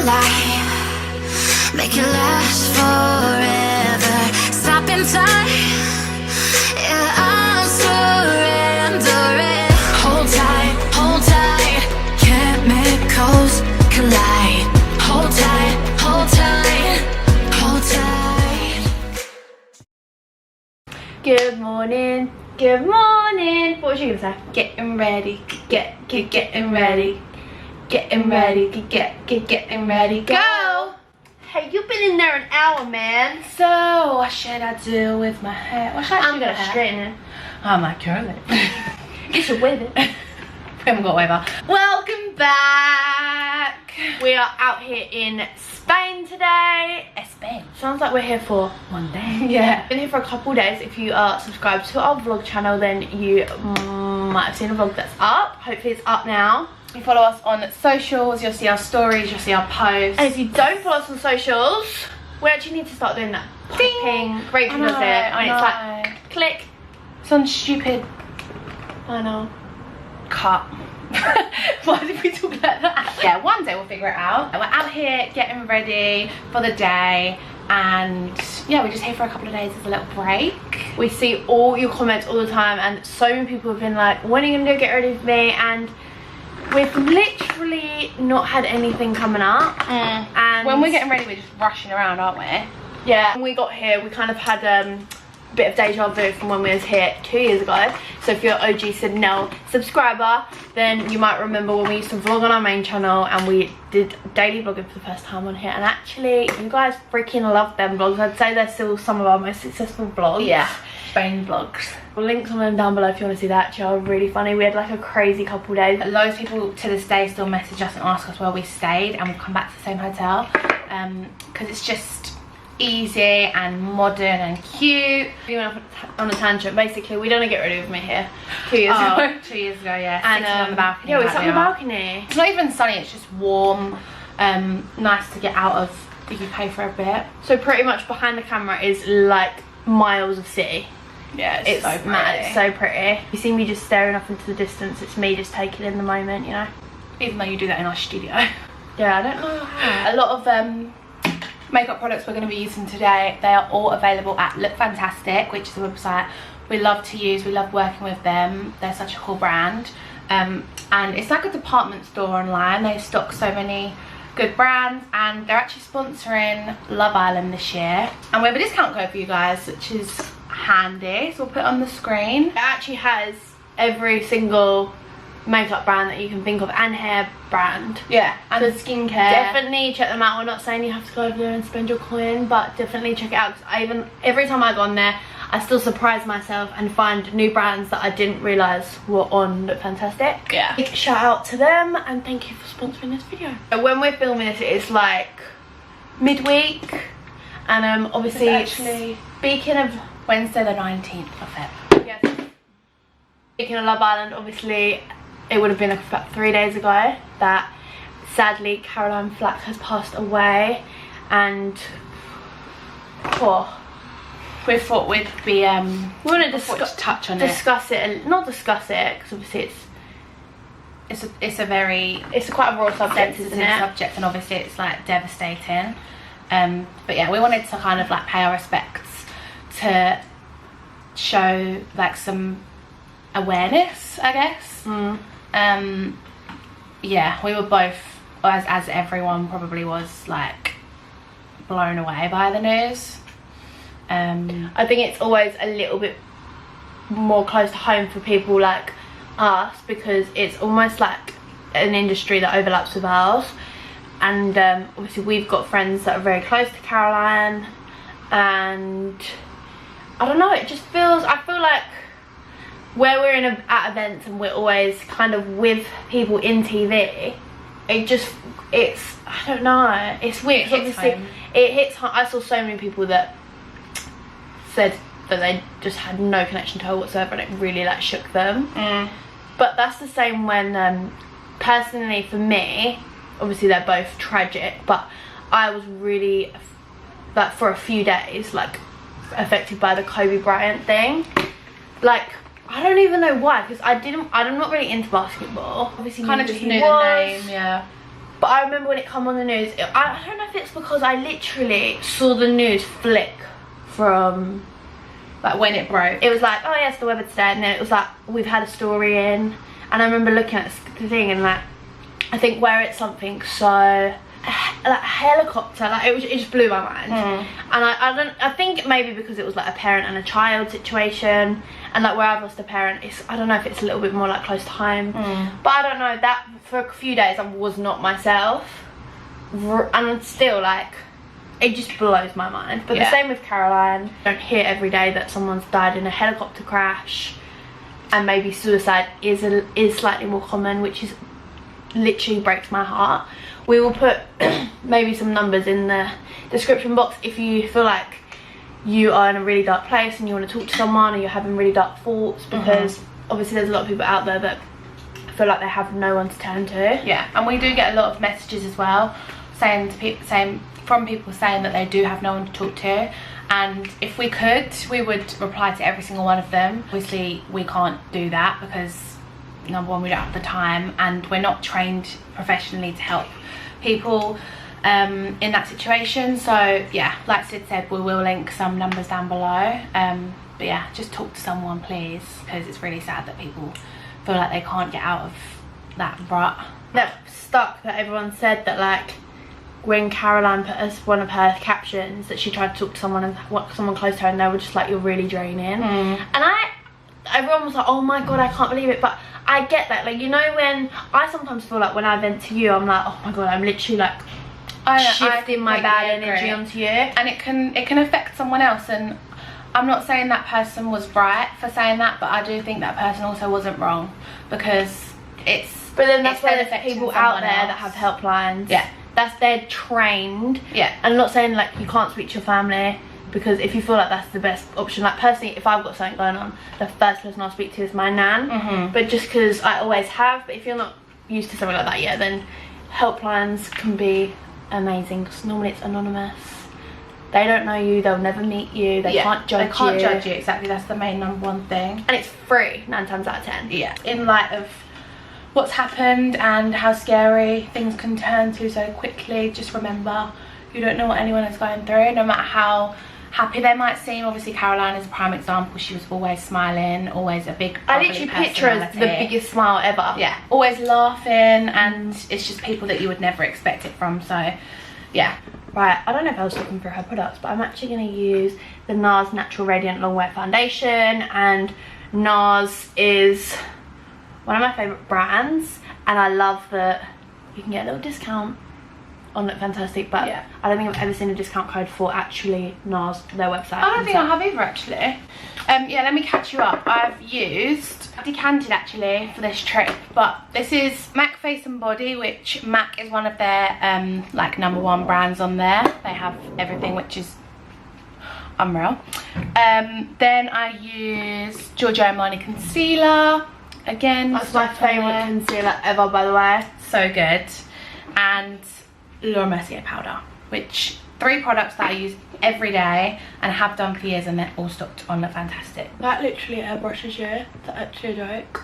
lie, make it last forever. Stop in time, yeah, I'll surrender it. Hold tight, chemicals collide. Hold tight, hold tight, hold tight. Good morning, good morning. What was you gonna say? Getting ready, Getting ready, getting ready, go. Hey, you've been in there an hour, man. So what should I do with my hair? What should I do? I'm gonna straighten it. I'm like curly. You should wave it. We haven't got a waiver. Welcome back. We are out here in Spain today. Spain. Sounds like we're here for One day. yeah. Been here for a couple days. If you are subscribed to our vlog channel, then you might have seen a vlog that's up. Hopefully it's up now. If you follow us on socials, you'll see our stories, you'll see our posts. And if you don't follow us on socials, we actually need to start doing that. Popping. Rachel does it. And it's like, click. Some stupid I know. cut. Why did we talk like that? Yeah, one day we'll figure it out. And we're out here getting ready for the day, and yeah, we're just here for a couple of days as a little break. We see all your comments all the time, and so many people have been like, when are you gonna go get ready with me? And we've literally not had anything coming up. And when we're getting ready, we're just rushing around, aren't we? yeah, when we got here, we kind of had a bit of deja vu from when we was here 2 years ago. So if you're an OG SYD'S subscriber, then you might remember when we used to vlog on our main channel and we did daily vlogging for the first time on here. And actually, you guys freaking love them vlogs. I'd say they're still some of our most successful vlogs. Yeah, Spain vlogs. We'll link some of them down below if you want to see that. Actually, are really funny. We had like a crazy couple days. Loads of people to this day still message us and ask us where we stayed, and we've come back to the same hotel because it's just easy and modern and cute. We went on a tangent. Basically, we don't get ready with me here 2 years ago. 2 years ago, yeah. And sitting on the balcony. yeah, we like sat on we the are. balcony. It's not even sunny, it's just warm, nice to get out of the UK for a bit. So pretty much behind the camera is like miles of city. Yeah, It's so pretty. mad. It's so pretty. You see me just staring off into the distance. It's me just taking in the moment, you know. Even though you do that in our studio. Yeah, I don't know how. A lot of makeup products we're going to be using today, they are all available at Lookfantastic, which is a website we love to use. We love working with them. They're such a cool brand, and it's like a department store online. They stock so many good brands, and they're actually sponsoring Love Island this year, and we have a discount code for you guys, which is handy, so we'll put it on the screen. It actually has every single makeup brand that you can think of, and hair brand. Yeah, and So skincare. Definitely check them out. We're not saying you have to go over there and spend your coin, but definitely check it out. Because every time I go on there, I still surprise myself and find new brands that I didn't realise were on Lookfantastic. Yeah. Big shout out to them, and thank you for sponsoring this video. When we're filming this, it's like midweek, and obviously, It's actually speaking of Wednesday the 19th of Feb. yes, speaking of Love Island, obviously it would have been about 3 days ago that sadly Caroline Flack has passed away, and We thought we'd be we want to touch on discuss it, not discuss it, because obviously it's a very it's quite a raw subject, isn't sensitive it? subject, and obviously it's like devastating. But yeah, we wanted to kind of like pay our respects to show like some awareness, I guess. Yeah, we were both, as everyone probably was, like blown away by the news. I think it's always a little bit more close to home for people like us, because it's almost like an industry that overlaps with ours, and obviously we've got friends that are very close to Caroline, and I don't know, it just feels, I feel like where we're at events and we're always kind of with people in TV, it's I don't know, it's weird. It hits home. It hits home. I saw so many people that said that they just had no connection to her whatsoever, and it really like shook them. But that's the same when personally for me, obviously they're both tragic, but I was really like for a few days like affected by the Kobe Bryant thing. Like I don't even know why, because I'm not really into basketball. Obviously Kind of knew just who knew he the was. name, yeah. But I remember when it come on the news, I don't know if it's because I literally saw the news flick from like when it broke. It was like, oh yes, the weather today, and then it was like, we've had a story in, and I remember looking at the thing and like, I think where it's something so like helicopter, like it just blew my mind. And I think maybe because it was like a parent and a child situation, and like where I've lost a parent, I don't know if it's a little bit more like close to home. But I don't know, that for a few days I was not myself, and still like it just blows my mind. But the same with Caroline. I don't hear every day that someone's died in a helicopter crash, and maybe suicide is slightly more common, which is literally breaks my heart. We will put maybe some numbers in the description box if you feel like you are in a really dark place and you want to talk to someone, or you're having really dark thoughts, because obviously there's a lot of people out there that feel like they have no one to turn to. Yeah, and we do get a lot of messages as well from people saying that they do have no one to talk to, and if we could, we would reply to every single one of them. Obviously we can't do that because number one, we don't have the time, and we're not trained professionally to help people in that situation. So yeah, like Sid said, we will link some numbers down below. But yeah, just talk to someone please, because it's really sad that people feel like they can't get out of that rut. That stuck that everyone said that like when Caroline put as one of her captions that she tried to talk to someone close to her, and they were just like, you're really draining. And everyone was like, oh my god, I can't believe it. But I get that, like, you know, when I sometimes feel like when I vent to you, I'm like, oh my god, I'm literally like shifting my bad energy onto you, and it can affect someone else. And I'm not saying that person was right for saying that, but I do think that person also wasn't wrong, because but then that's why there's people out there that have helplines. Yeah, they're trained. Yeah, and I'm not saying like you can't speak to your family, because if you feel like that's the best option, like personally, if I've got something going on, the first person I'll speak to is my nan. But just because I always have. But if you're not used to something like that yet, then helplines can be amazing, because normally it's anonymous. They don't know you, they'll never meet you, they can't judge you. Exactly, that's the main number one thing. And it's free 9 times out of 10. Yeah, in light of what's happened and how scary things can turn to so quickly, just remember, you don't know what anyone is going through, no matter how happy they might seem. Obviously Caroline is a prime example. She was always smiling, always a big I literally picture her as the biggest smile ever. Yeah, always laughing, and it's just people that you would never expect it from. So yeah. Right, I don't know if I was looking for her products, but I'm actually going to use the NARS Natural Radiant Long Wear Foundation, and NARS is one of my favourite brands, and I love that you can get a little discount on Lookfantastic, but I don't think I've ever seen a discount code for actually NARS, their website. I don't think I have either actually. Yeah, let me catch you up. I've decanted actually for this trip, but this is MAC Face and Body, which MAC is one of their like #1 brands on there. They have everything, which is unreal. Then I use Giorgio Armani concealer. Again, that's my favourite concealer ever, by the way. So good. And Laura Mercier powder, which 3 products that I use every day and have done for years, and they're all stocked on Lookfantastic. That literally airbrushes you. That's actually a joke.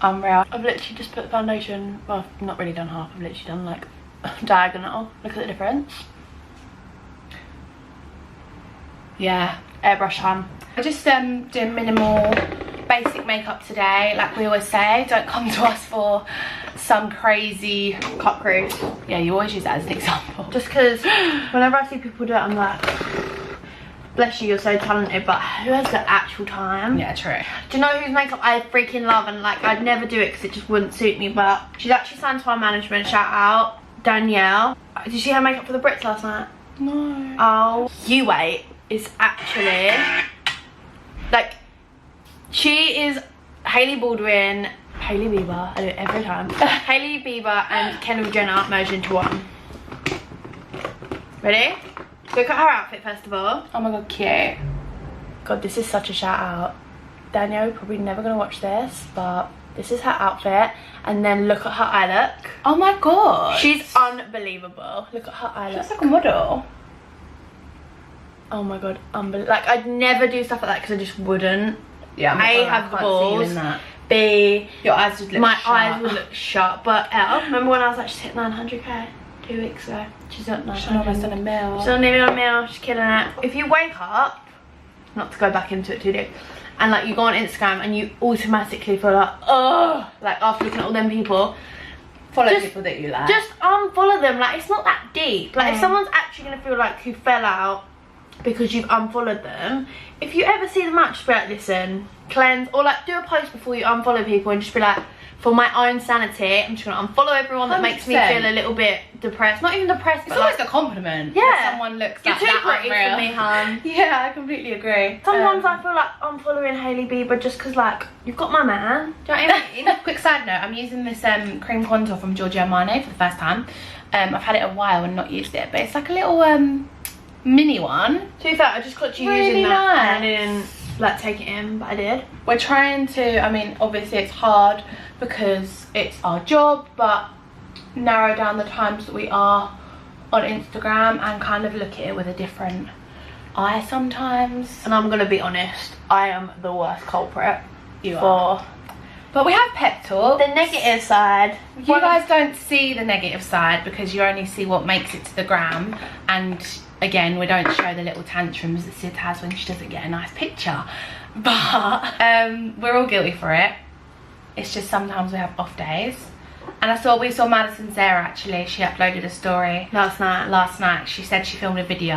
Unreal. I've literally just put the foundation, well, I've not really done half, I've literally done like diagonal. Look at the difference. Yeah, airbrush time. I just doing minimal basic makeup today. Like we always say, don't come to us for some crazy cut crease. Yeah, you always use that as an example. Just because whenever I see people do it, I'm like, bless you, you're so talented, but who has the actual time? Yeah, true. Do you know whose makeup I freaking love, and like I'd never do it because it just wouldn't suit me, but she's actually signed to our management. Shout out Danielle. Did she have makeup for the Brits last night? No. Oh, you wait. Is actually like, she is Hailey Baldwin, Hailey Bieber, I do it every time. Hailey Bieber and Kendall Jenner merged into one. Ready? Look at her outfit first of all. Oh my god, cute. God, this is such a shout out. Danielle, you're probably never gonna watch this, but this is her outfit, and then look at her eye look. Oh my god. She's unbelievable. Look at her eye look. She's like a model. Oh my god, like I'd never do stuff like that because I just wouldn't. Yeah, I have the balls B. Your eyes would look My sharp. eyes would look sharp. But Elle, remember when I was like, she's hit 900k 2 weeks ago? She's at 900. She's almost on a mil. She's nearly on a mil. She's killing it. If you wake up, not to go back into it too deep, and like you go on Instagram and you automatically feel like, oh, like after looking at all them people, Follow people that you like. just unfollow them. Like, it's not that deep. Like, if someone's actually gonna feel like you fell out because you've unfollowed them, if you ever see them out, just be like, listen, cleanse, or like do a post before you unfollow people and just be like, for my own sanity, I'm just gonna unfollow everyone that makes me 100%. feel a little bit depressed. Not even depressed, It's but almost like, a compliment. yeah, That someone looks you're like too that pretty unreal. for me, hun. Yeah, I completely agree. Sometimes I feel like I'm following Hailey Bieber just because, like, you've got my man. Do you know what I mean? Quick side note, I'm using this cream contour from grwm for the first time. I've had it a while and not used it, but it's like a little mini one. To be fair, I just got you Really using that nice. and I didn't like take it in, but I did. We're trying to, I mean, obviously it's hard because it's our job, but narrow down the times that we are on Instagram and kind of look at it with a different eye sometimes. And I'm gonna be honest, I am the worst culprit You for But we have pep talk. the negative side. You guys don't see the negative side because you only see what makes it to the gram, and again, we don't show the little tantrums that Syd has when she doesn't get a nice picture, but we're all guilty for it. It's just sometimes we have off days. And we saw Madison Sarah, actually, she uploaded a story last night. She said she filmed a video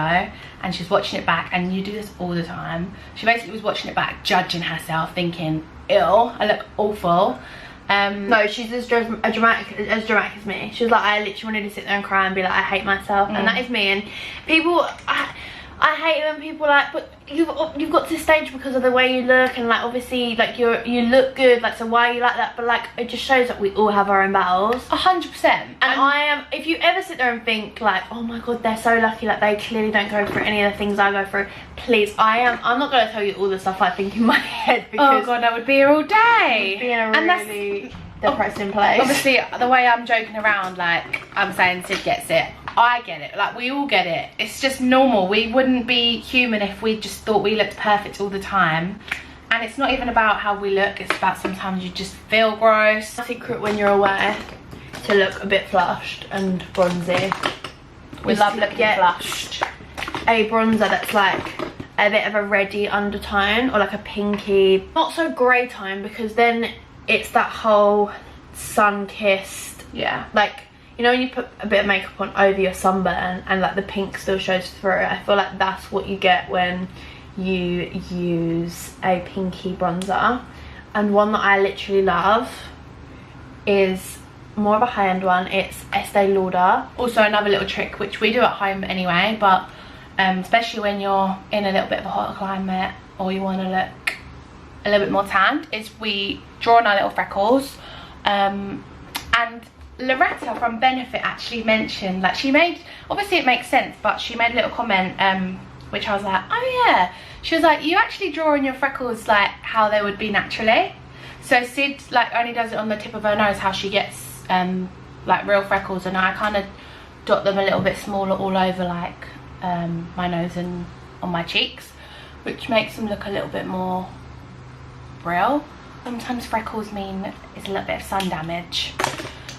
and she's watching it back, and you do this all the time. She basically was watching it back, judging herself, thinking, ew, I look awful. No, she's as dramatic as me. She was like, I literally wanted to sit there and cry and be like, I hate myself, and that is me. And people, I hate when people like, but you've got to this stage because of the way you look, and like obviously like you look good, like, so why are you like that? But like, it just shows that we all have our own battles. 100%. And I am, if you ever sit there and think like, oh my god, they're so lucky, like they clearly don't go through any of the things I go through, please, I'm not going to tell you all the stuff I think in my head, because Oh god, I would be here all day. be in a really depressing place. Obviously, the way I'm joking around, like I'm saying Syd gets it, I get it, like we all get it. It's just normal. We wouldn't be human if we just thought we looked perfect all the time. And it's not even about how we look, it's about sometimes you just feel gross. Secret when you're away to look a bit flushed and bronzy. We love looking flushed. A bronzer that's like a bit of a reddy undertone, or like a pinky, not so grey tone, because then it's that whole sun-kissed, Yeah. like, you know when you put a bit of makeup on over your sunburn and like the pink still shows through, I feel like that's what you get when you use a pinky bronzer. And one that I literally love is more of a high-end one. It's Estee Lauder. Also another little trick, which we do at home anyway, but especially when you're in a little bit of a hotter climate or you want to look a little bit more tanned, is we draw on our little freckles. And Loretta from Benefit actually mentioned, like, she made, obviously it makes sense, but she made a little comment which I was like, oh yeah. She was like, you actually draw on your freckles like how they would be naturally. So Syd like only does it on the tip of her nose, how she gets like real freckles, and I kind of dot them a little bit smaller all over like my nose and on my cheeks, which makes them look a little bit more real. Sometimes freckles mean it's a little bit of sun damage,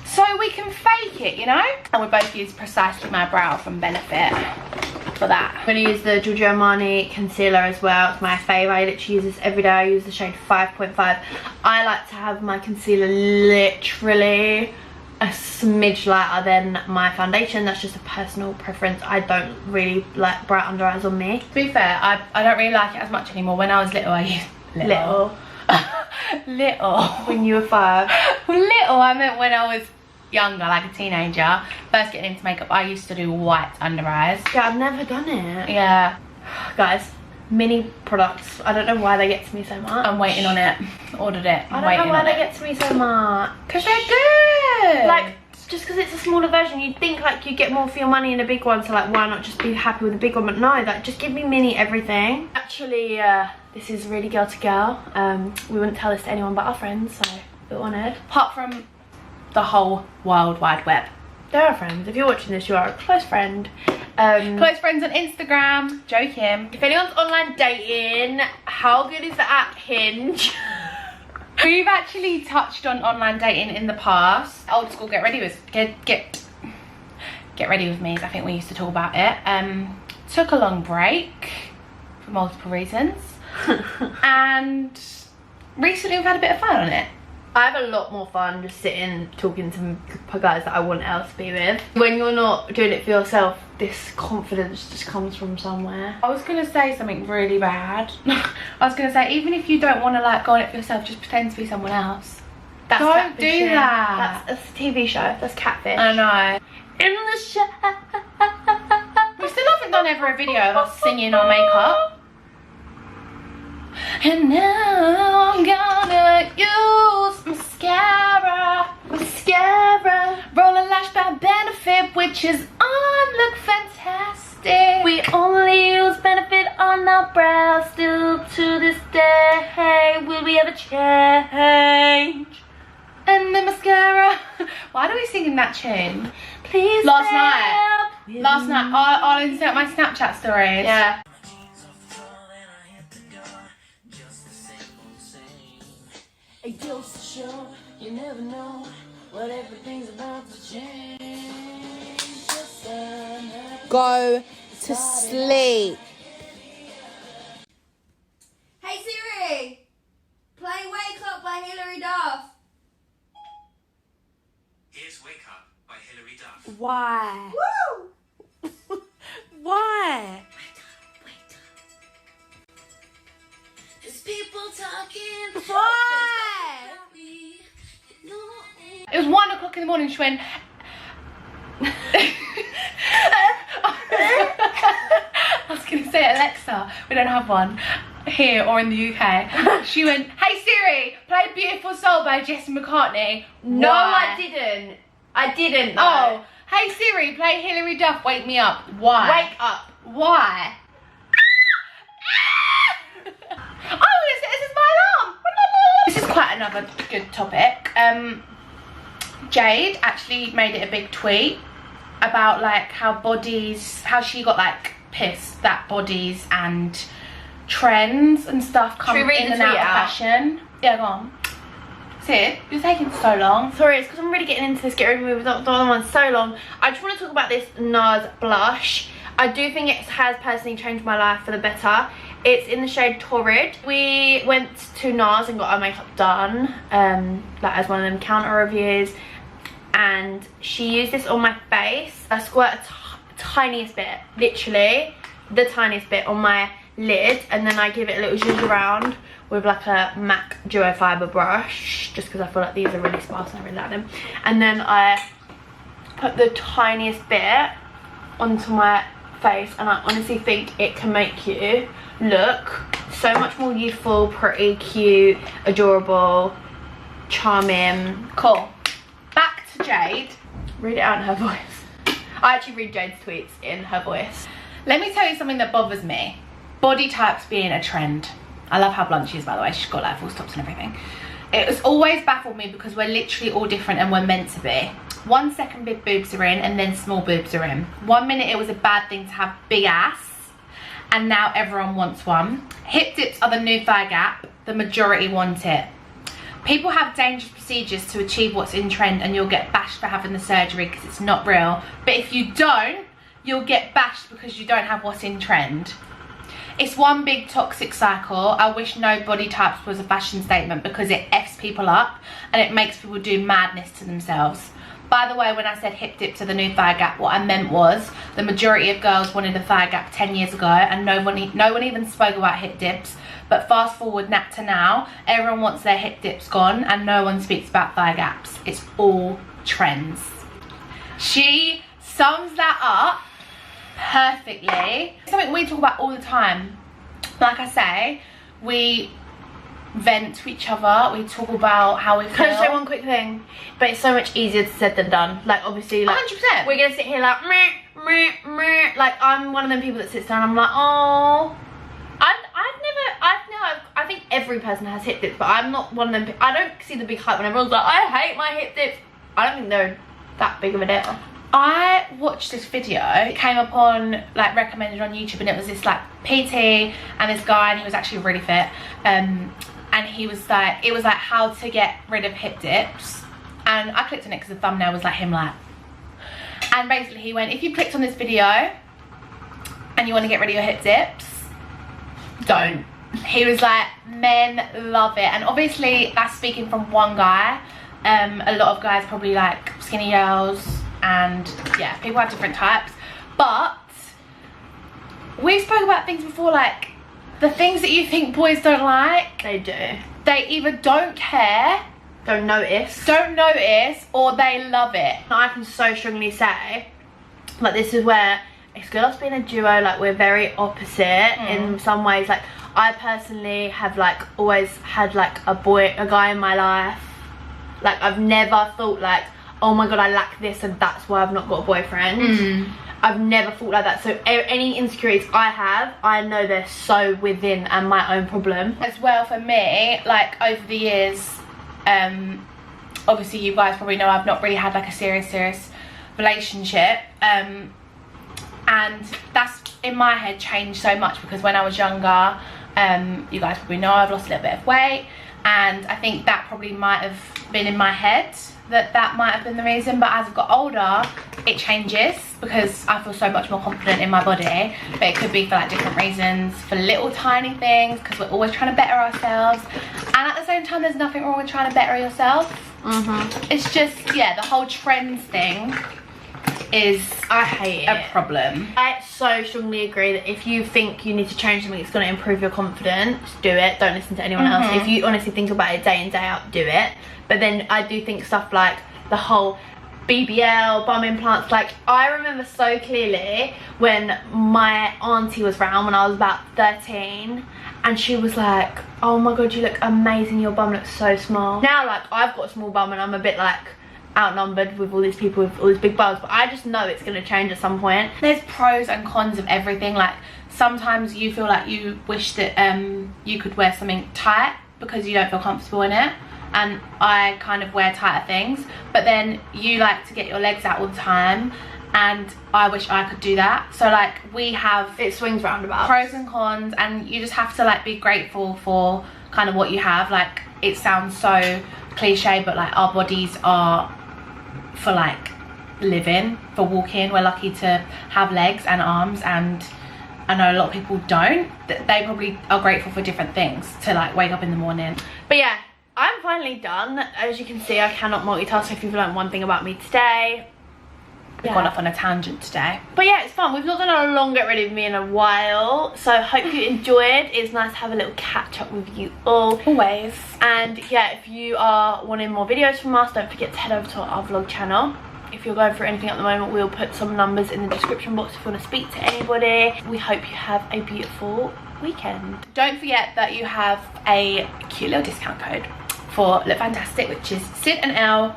so we can fake it, you know. And we both use Precisely My Brow from Benefit for that. I'm going to use the Giorgio Armani concealer as well. It's my favourite. I literally use this every day. I use the shade 5.5. I like to have my concealer literally a smidge lighter than my foundation. That's just a personal preference. I don't really like bright under eyes on me. To be fair, I don't really like it as much anymore. When I was little, I used little. When you were 5. Little, I meant when I was younger, like a teenager, first getting into makeup, I used to do white under eyes. Yeah, I've never done it. Yeah. Guys, mini products. I don't know why they get to me so much. I'm waiting on it. Ordered it. I don't know why they get to me so much. Because they're good. Like, just because it's a smaller version, you'd think like you get more for your money in a big one, so like why not just be happy with a big one? But no, like just give me mini everything. Actually, this is really girl to girl. We wouldn't tell this to anyone but our friends, so we're honoured. Apart from the whole World Wide Web. They're our friends. If you're watching this, you are a close friend. Close friends on Instagram. Joking. If anyone's online dating, how good is the app Hinge? We've actually touched on online dating in the past. Old school get ready with me, I think we used to talk about it. Took a long break for multiple reasons. And recently we've had a bit of fun on it. I have a lot more fun just sitting talking to guys that I want else to be with. When you're not doing it for yourself, this confidence just comes from somewhere. I was gonna say something really bad. I was gonna say, even if you don't want to like go on it for yourself, just pretend to be someone else. That's don't do catfishing. that. That's a TV show. That's catfish. I know. In the show. We still haven't done ever a video of us singing our makeup. And now I'm gonna use mascara. Roller Lash by Benefit, which is on Lookfantastic. We only use Benefit on our brows still to this day. Hey, will we ever change? And the mascara. Why do we sing in that tune? Please. Last night, I'll insert my Snapchat stories. Yeah. It goes to show you never know what everything's about to change. Just another Go to sleep. Hey Siri, play Wake Up by Hilary Duff. Here's Wake Up by Hilary Duff. Why? Woo! Why? There's people talking. Why? It was 1 o'clock in the morning. She went. I was gonna say Alexa. We don't have one here or in the UK. She went, "Hey Siri, play Beautiful Soul by Jesse McCartney." No, Why? I didn't. I didn't. Though. Oh, hey Siri, play Hilary Duff, Wake Me Up. Why? Wake up. Why? Oh, this is my alarm. This is quite another good topic. Jade actually made it a big tweet about like how she got like pissed that bodies and trends and stuff come Should we read in the and out tweet of out? fashion. Yeah, go on. Sid, you're taking so long. Sorry, it's because I'm really getting into this Get Ready With Me with the other one so long. I just want to talk about this NARS blush. I do think it has personally changed my life for the better. It's in the shade Torrid. We went to NARS and got our makeup done, like as one of them counter reviews. And she used this on my face. I squirt a tiniest bit, literally the tiniest bit on my lid, and then I give it a little zhuzh around with like a MAC Duo Fiber brush, just because I feel like these are really sparse and I really like them. And then I put the tiniest bit onto my face, and I honestly think it can make you look so much more youthful, pretty, cute, adorable, charming. Cool. Back to Jade. Read it out in her voice. I actually read Jade's tweets in her voice. Let me tell you something that bothers me. Body types being a trend. I love how blunt she is, by the way. She's got like full stops and everything. It has always baffled me because we're literally all different and we're meant to be. 1 second big boobs are in and then small boobs are in. 1 minute it was a bad thing to have big ass and now everyone wants one. Hip dips are the new thigh gap. The majority want it. People have dangerous procedures to achieve what's in trend and you'll get bashed for having the surgery because it's not real. But if you don't, you'll get bashed because you don't have what's in trend. It's one big toxic cycle. I wish no body types was a fashion statement because it F's people up and it makes people do madness to themselves. By the way, when I said hip dip to the new thigh gap, what I meant was the majority of girls wanted a thigh gap 10 years ago and no one even spoke about hip dips. But fast forward to now, everyone wants their hip dips gone and no one speaks about thigh gaps. It's all trends. She sums that up perfectly. Something we talk about all the time. Like I say, we vent to each other, we talk about how we feel. Can I say one quick thing? But it's so much easier said than done. Like obviously, like 100%. we're gonna sit here like meh, meh, meh. Like I'm one of them people that sits down and I'm like, oh, I think every person has hip dips, but I'm not one of them. I don't see the big hype when everyone's like, I hate my hip dips. I don't think they're that big of a deal. I watched this video. It came up on, like, recommended on YouTube, and it was this like PT and this guy, and he was actually really fit. and he was like, it was like how to get rid of hip dips, and I clicked on it because the thumbnail was like him like, and basically he went, if you clicked on this video and you want to get rid of your hip dips, don't. He was like, men love it. And obviously that's speaking from one guy. A lot of guys probably like skinny girls, and yeah, people have different types, but we spoke about things before, like the things that you think boys don't like, They do. they either don't care, Don't notice. or they love it. I can so strongly say, like, this is where it's good us being a duo. Like, we're very opposite in some ways. Like, I personally have like always had like a guy in my life. Like, I've never thought like, oh my god, I lack this and that's why I've not got a boyfriend. I've never thought like that. So any insecurities I have, I know they're so within and my own problem. As well, for me, like over the years, obviously you guys probably know I've not really had like a serious relationship, and that's in my head changed so much because when I was younger, you guys probably know I've lost a little bit of weight, and I think that probably might have been in my head, that might have been the reason. But as I've got older, it changes because I feel so much more confident in my body. But it could be for like different reasons, for little tiny things, because we're always trying to better ourselves, and at the same time there's nothing wrong with trying to better yourself. It's just, yeah, the whole trends thing is, I hate it. a problem. I so strongly agree that if you think you need to change something that's going to improve your confidence, do it. Don't listen to anyone else. If you honestly think about it day in, day out, do it. But then I do think stuff like the whole BBL, bum implants, like I remember so clearly when my auntie was round when I was about 13, and she was like, oh my god, you look amazing, your bum looks so small. Now like I've got a small bum and I'm a bit like outnumbered with all these people with all these big bums, but I just know it's going to change at some point. There's pros and cons of everything. Like sometimes you feel like you wish that you could wear something tight because you don't feel comfortable in it, and I kind of wear tighter things, but then you like to get your legs out all the time, and I wish I could do that. So like we have, It swings roundabout. pros and cons, and you just have to like be grateful for kind of what you have. Like it sounds so cliche, but like our bodies are for like living, for walking. We're lucky to have legs and arms, and I know a lot of people don't. They probably are grateful for different things, to like wake up in the morning. But yeah, I'm finally done. As you can see, I cannot multitask. If you've learned one thing about me today, We've gone off on a tangent today. but yeah, it's fun. We've not done a long get rid of me in a while, so hope you enjoyed. It's nice to have a little catch up with you all. Always. And yeah, if you are wanting more videos from us, don't forget to head over to our vlog channel. If you're going through anything at the moment, we'll put some numbers in the description box if you want to speak to anybody. We hope you have a beautiful weekend. Don't forget that you have a cute little discount code for Lookfantastic, which is SYD and ELL'S.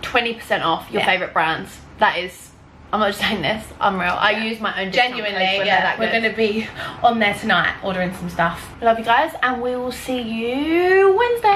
20% off your favourite brands. That is, I'm not just saying this, unreal. I use my own discount codes Genuinely, when yeah, they're that we're good. going to be on there tonight ordering some stuff. Love you guys, and we will see you Wednesday.